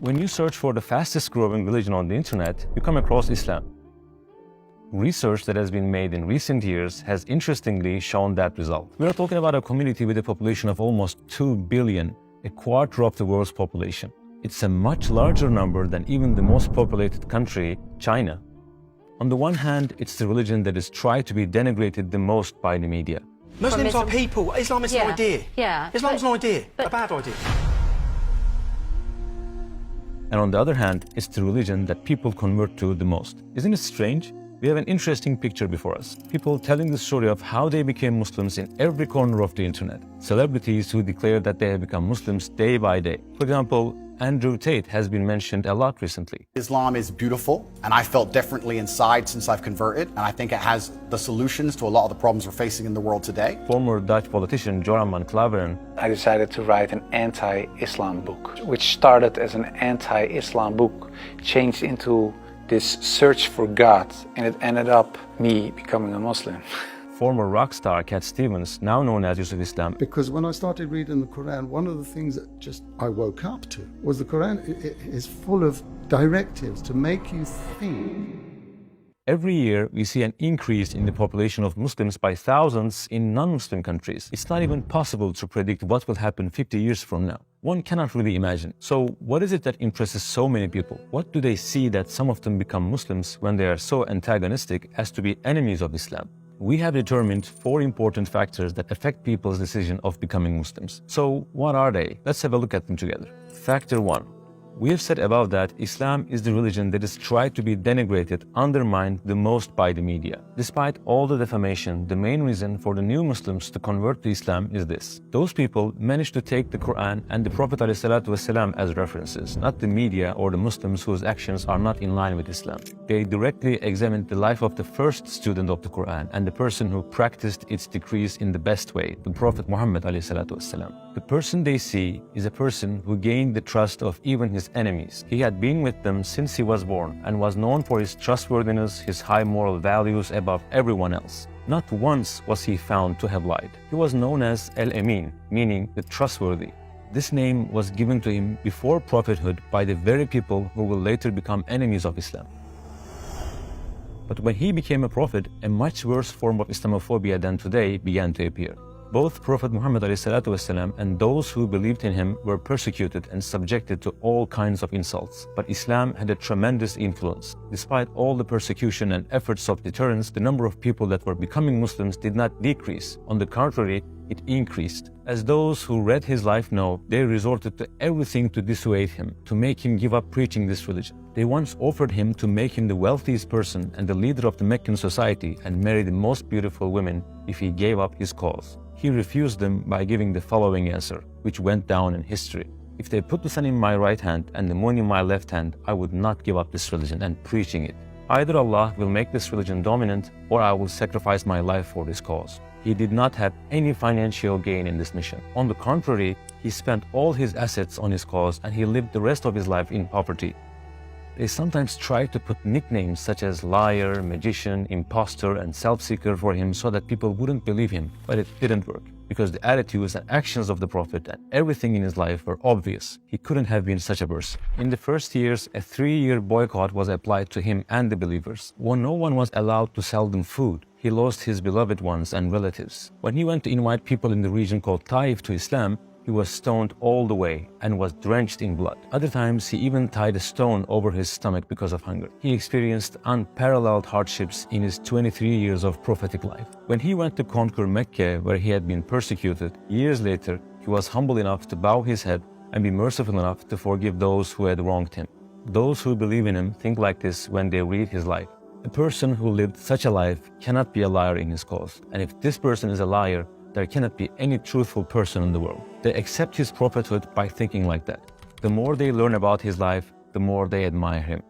When you search for the fastest growing religion on the internet, you come across Islam. Research that has been made in recent years has interestingly shown that result. We are talking about a community with a population of almost 2 billion, a quarter of the world's population. It's a much larger number than even the most populated country, China. On the one hand, it's the religion that is tried to be denigrated the most by the media. Muslims are people. Islam is an idea. Islam's an idea, a bad idea. And on the other hand, it's the religion that people convert to the most. Isn't it strange? We have an interesting picture before us. People telling the story of how they became Muslims in every corner of the internet. Celebrities who declare that they have become Muslims day by day. For example, Andrew Tate has been mentioned a lot recently. Islam is beautiful, and I felt differently inside since I've converted, and I think it has the solutions to a lot of the problems we're facing in the world today. Former Dutch politician Joram van Klaveren. I decided to write an anti-Islam book, which started as an anti-Islam book, changed into this search for God, and it ended up me becoming a Muslim. Former rock star Cat Stevens, now known as Yusuf Islam. Because when I started reading the Quran, one of the things that just I woke up to was the Quran is full of directives to make you think. Every year, we see an increase in the population of Muslims by thousands in non-Muslim countries. It's not even possible to predict what will happen 50 years from now. One cannot really imagine. So what is it that impresses so many people? What do they see that some of them become Muslims when they are so antagonistic as to be enemies of Islam? We have determined 4 important factors that affect people's decision of becoming Muslims. So what are they? Let's have a look at them together. Factor 1. We have said above that Islam is the religion that is tried to be denigrated, undermined the most by the media. Despite all the defamation, the main reason for the new Muslims to convert to Islam is this. Those people managed to take the Quran and the Prophet ﷺ as references, not the media or the Muslims whose actions are not in line with Islam. They directly examined the life of the first student of the Quran and the person who practiced its decrees in the best way, the Prophet Muhammad ﷺ. The person they see is a person who gained the trust of even his enemies. He had been with them since he was born and was known for his trustworthiness, his high moral values above everyone else. Not once was he found to have lied. He was known as Al-Amin, meaning the trustworthy. This name was given to him before prophethood by the very people who will later become enemies of Islam. But when he became a prophet, a much worse form of Islamophobia than today began to appear. Both Prophet Muhammad ﷺ and those who believed in him were persecuted and subjected to all kinds of insults. But Islam had a tremendous influence. Despite all the persecution and efforts of deterrence, the number of people that were becoming Muslims did not decrease. On the contrary, it increased. As those who read his life know, they resorted to everything to dissuade him, to make him give up preaching this religion. They once offered him to make him the wealthiest person and the leader of the Meccan society and marry the most beautiful women if he gave up his cause. He refused them by giving the following answer, which went down in history. If they put the sun in my right hand and the moon in my left hand, I would not give up this religion and preaching it. Either Allah will make this religion dominant or I will sacrifice my life for this cause. He did not have any financial gain in this mission. On the contrary, he spent all his assets on his cause and he lived the rest of his life in poverty. They sometimes tried to put nicknames such as liar, magician, impostor, and self-seeker for him so that people wouldn't believe him, but it didn't work. Because the attitudes and actions of the Prophet and everything in his life were obvious. He couldn't have been such a person. In the first years, a 3-year boycott was applied to him and the believers. When no one was allowed to sell them food, he lost his beloved ones and relatives. When he went to invite people in the region called Taif to Islam, he was stoned all the way and was drenched in blood. Other times, he even tied a stone over his stomach because of hunger. He experienced unparalleled hardships in his 23 years of prophetic life. When he went to conquer Mecca, where he had been persecuted, years later, he was humble enough to bow his head and be merciful enough to forgive those who had wronged him. Those who believe in him think like this when they read his life. A person who lived such a life cannot be a liar in his cause. And if this person is a liar, there cannot be any truthful person in the world. They accept his prophethood by thinking like that. The more they learn about his life, the more they admire him.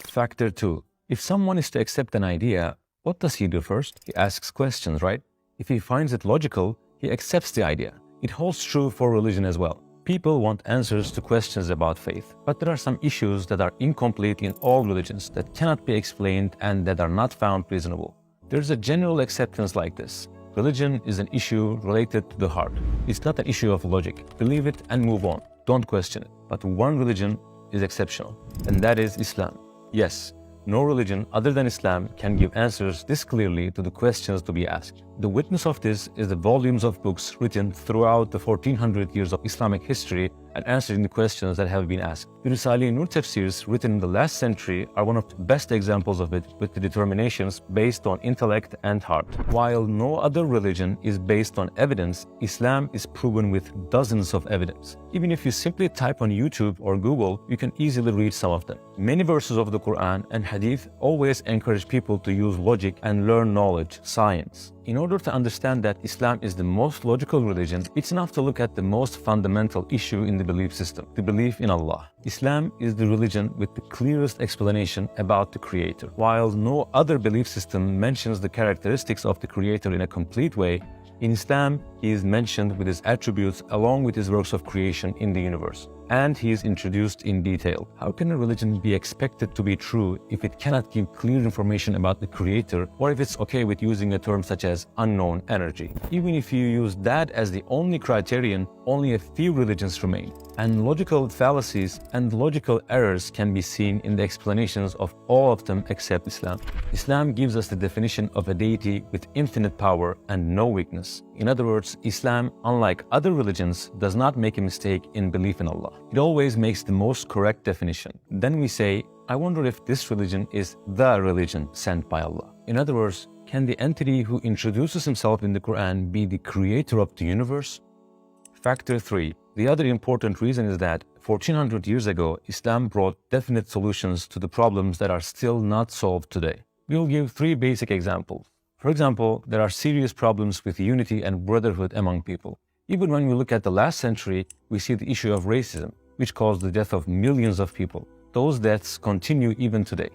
Factor 2. If someone is to accept an idea, what does he do first? He asks questions, right? If he finds it logical, he accepts the idea. It holds true for religion as well. People want answers to questions about faith, but there are some issues that are incomplete in all religions that cannot be explained and that are not found reasonable. There's a general acceptance like this. Religion is an issue related to the heart. It's not an issue of logic. Believe it and move on. don't question it. But one religion is exceptional, and that is Islam. Yes, no religion other than Islam can give answers this clearly to the questions to be asked. The witness of this is the volumes of books written throughout the 1400 years of Islamic history and answering the questions that have been asked. The Risale Nur tafsirs written in the last century are one of the best examples of it, with the determinations based on intellect and heart. While no other religion is based on evidence, Islam is proven with dozens of evidence. Even if you simply type on YouTube or Google, you can easily read some of them. Many verses of the Quran and Hadith always encourage people to use logic and learn knowledge, science. In order to understand that Islam is the most logical religion, it's enough to look at the most fundamental issue in the belief system, the belief in Allah. Islam is the religion with the clearest explanation about the Creator. While no other belief system mentions the characteristics of the Creator in a complete way, in Islam, he is mentioned with his attributes along with his works of creation in the universe. And he is introduced in detail. How can a religion be expected to be true if it cannot give clear information about the Creator, or if it's okay with using a term such as unknown energy? Even if you use that as the only criterion, only a few religions remain. And logical fallacies and logical errors can be seen in the explanations of all of them except Islam. Islam gives us the definition of a deity with infinite power and no weakness. In other words, Islam, unlike other religions, does not make a mistake in belief in Allah. It always makes the most correct definition. Then we say, I wonder if this religion is the religion sent by Allah. In other words, can the entity who introduces himself in the Quran be the creator of the universe? Factor 3. The other important reason is that 1400 years ago, Islam brought definite solutions to the problems that are still not solved today. We will give 3 basic examples. For example, there are serious problems with unity and brotherhood among people. Even when we look at the last century, we see the issue of racism, which caused the death of millions of people. Those deaths continue even today.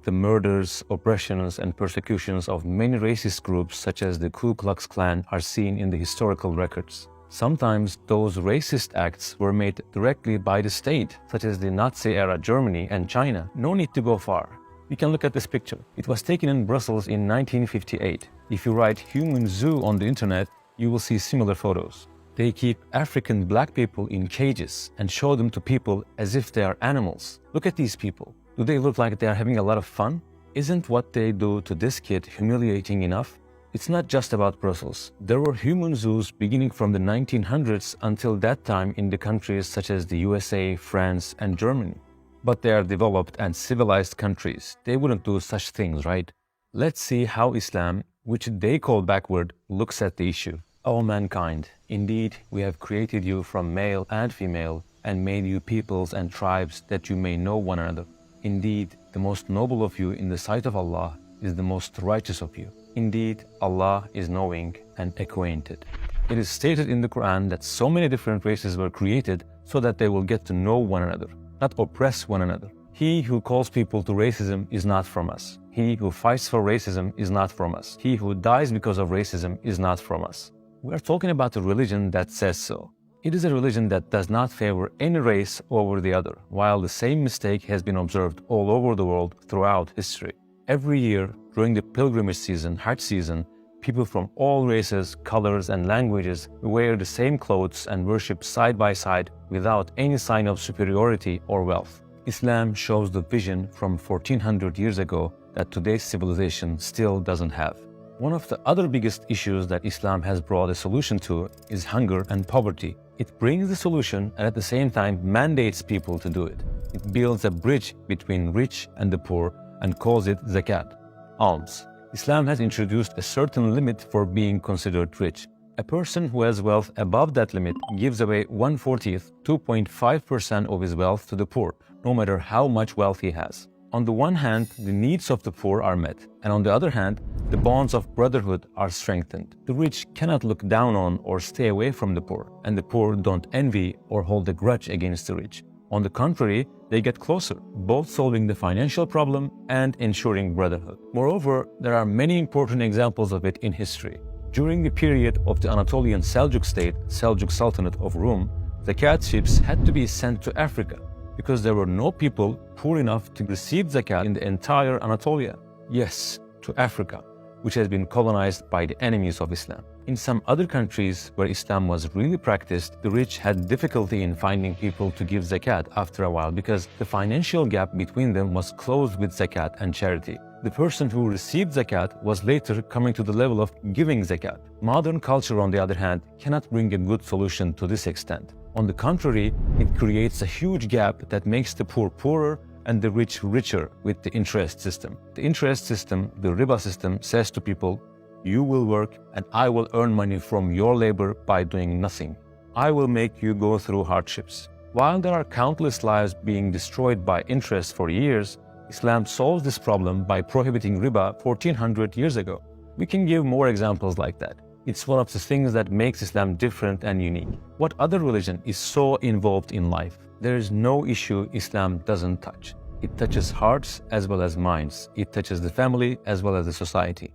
The murders, oppressions, and persecutions of many racist groups, such as the Ku Klux Klan, are seen in the historical records. Sometimes those racist acts were made directly by the state, such as the Nazi-era Germany and China. No need to go far. We can look at this picture. It was taken in Brussels in 1958. If you write human zoo on the internet, you will see similar photos. They keep African black people in cages and show them to people as if they are animals. Look at these people. Do they look like they are having a lot of fun? Isn't what they do to this kid humiliating enough? It's not just about Brussels. There were human zoos beginning from the 1900s until that time in the countries such as the USA, France, and Germany. But they are developed and civilized countries. They wouldn't do such things, right? Let's see how Islam, which they call backward, looks at the issue. O mankind, indeed we have created you from male and female and made you peoples and tribes that you may know one another. Indeed, the most noble of you in the sight of Allah is the most righteous of you. Indeed, Allah is knowing and acquainted. It is stated in the Quran that so many different races were created so that they will get to know one another, not oppress one another. He who calls people to racism is not from us. He who fights for racism is not from us. He who dies because of racism is not from us. We are talking about a religion that says so. It is a religion that does not favor any race over the other, while the same mistake has been observed all over the world throughout history. Every year, during the pilgrimage season, Hajj season, people from all races, colors, and languages wear the same clothes and worship side by side without any sign of superiority or wealth. Islam shows the vision from 1400 years ago that today's civilization still doesn't have. One of the other biggest issues that Islam has brought a solution to is hunger and poverty. It brings the solution and at the same time mandates people to do it. It builds a bridge between rich and the poor and calls it zakat, alms. Islam has introduced a certain limit for being considered rich. A person who has wealth above that limit gives away 1/40, 2.5% of his wealth to the poor, no matter how much wealth he has. On the one hand, the needs of the poor are met, and on the other hand, the bonds of brotherhood are strengthened. The rich cannot look down on or stay away from the poor, and the poor don't envy or hold a grudge against the rich. On the contrary, they get closer, both solving the financial problem and ensuring brotherhood. Moreover, there are many important examples of it in history. During the period of the Anatolian Seljuk state, Seljuk Sultanate of Rum, zakat ships had to be sent to Africa because there were no people poor enough to receive zakat in the entire Anatolia. Yes, to Africa. which has been colonized by the enemies of Islam. In some other countries where Islam was really practiced, the rich had difficulty in finding people to give zakat after a while because the financial gap between them was closed with zakat and charity. The person who received zakat was later coming to the level of giving zakat. Modern culture, on the other hand, cannot bring a good solution to this extent. On the contrary, it creates a huge gap that makes the poor poorer and the rich richer with the interest system. The interest system, the riba system, says to people, you will work and I will earn money from your labor by doing nothing. I will make you go through hardships. While there are countless lives being destroyed by interest for years, Islam solves this problem by prohibiting riba 1400 years ago. We can give more examples like that. It's one of the things that makes Islam different and unique. What other religion is so involved in life? There is no issue Islam doesn't touch. It touches hearts as well as minds. It touches the family as well as the society.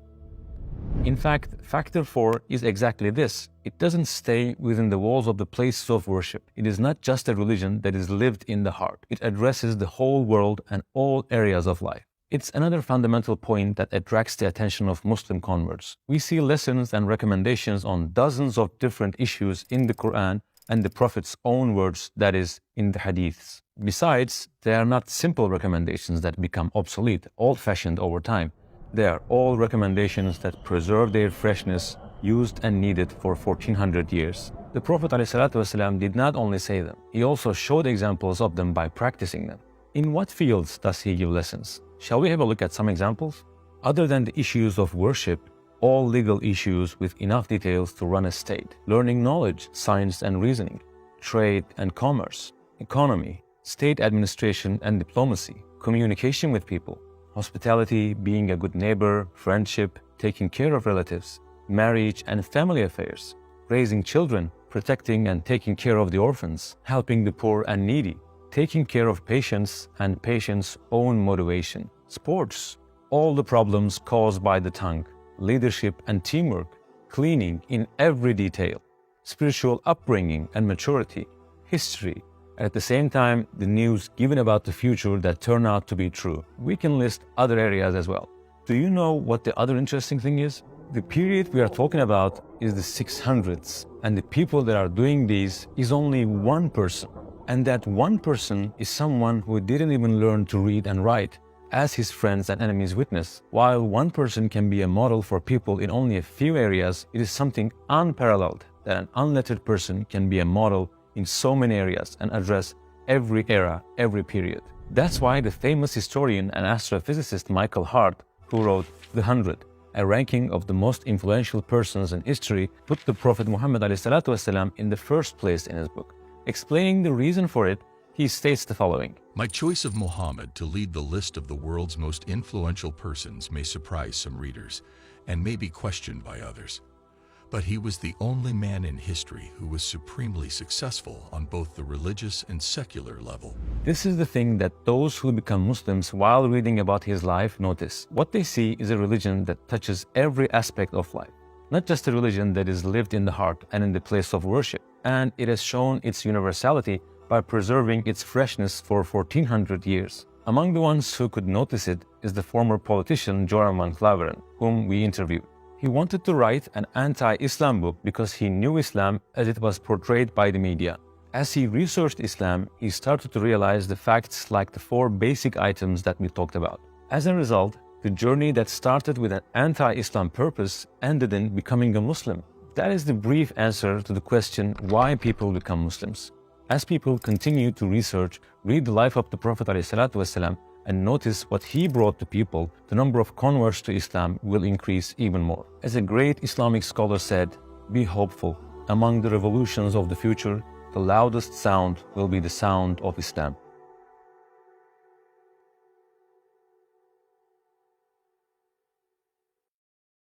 In fact, factor 4 is exactly this. It doesn't stay within the walls of the places of worship. It is not just a religion that is lived in the heart. It addresses the whole world and all areas of life. It's another fundamental point that attracts the attention of Muslim converts. We see lessons and recommendations on dozens of different issues in the Quran and the Prophet's own words, that is, in the hadiths. Besides, they are not simple recommendations that become obsolete, old-fashioned over time. They are all recommendations that preserve their freshness, used and needed for 1400 years. The Prophet ﷺ did not only say them, he also showed examples of them by practicing them. In what fields does he give lessons? Shall we have a look at some examples? Other than the issues of worship, all legal issues with enough details to run a state, learning knowledge, science and reasoning, trade and commerce, economy, state administration and diplomacy, communication with people, hospitality, being a good neighbor, friendship, taking care of relatives, marriage and family affairs, raising children, protecting and taking care of the orphans, helping the poor and needy, taking care of patients and patients' own motivation, sports, all the problems caused by the tongue, leadership and teamwork, cleaning in every detail, spiritual upbringing and maturity, history, and at the same time, the news given about the future that turn out to be true. We can list other areas as well. Do you know what the other interesting thing is? The period we are talking about is the 600s, and the people that are doing these is only one person. And that one person is someone who didn't even learn to read and write, as his friends and enemies witness. While one person can be a model for people in only a few areas, it is something unparalleled that an unlettered person can be a model in so many areas and address every era, every period. That's why the famous historian and astrophysicist Michael Hart, who wrote The 100, a ranking of the most influential persons in history, put the Prophet Muhammad ﷺ in the first place in his book. Explaining the reason for it, he states the following. My choice of Muhammad to lead the list of the world's most influential persons may surprise some readers and may be questioned by others. But he was the only man in history who was supremely successful on both the religious and secular level. This is the thing that those who become Muslims while reading about his life notice. What they see is a religion that touches every aspect of life, not just a religion that is lived in the heart and in the place of worship. And it has shown its universality by preserving its freshness for 1400 years. Among the ones who could notice it is the former politician Joram van Klaveren, whom we interviewed. He wanted to write an anti-Islam book because he knew Islam as it was portrayed by the media. As he researched Islam, he started to realize the facts like the 4 basic items that we talked about. As a result, the journey that started with an anti-Islam purpose ended in becoming a Muslim. That is the brief answer to the question why people become Muslims. As people continue to research, read the life of the Prophet ﷺ, and notice what he brought to people, the number of converts to Islam will increase even more. As a great Islamic scholar said, be hopeful. Among the revolutions of the future, the loudest sound will be the sound of Islam.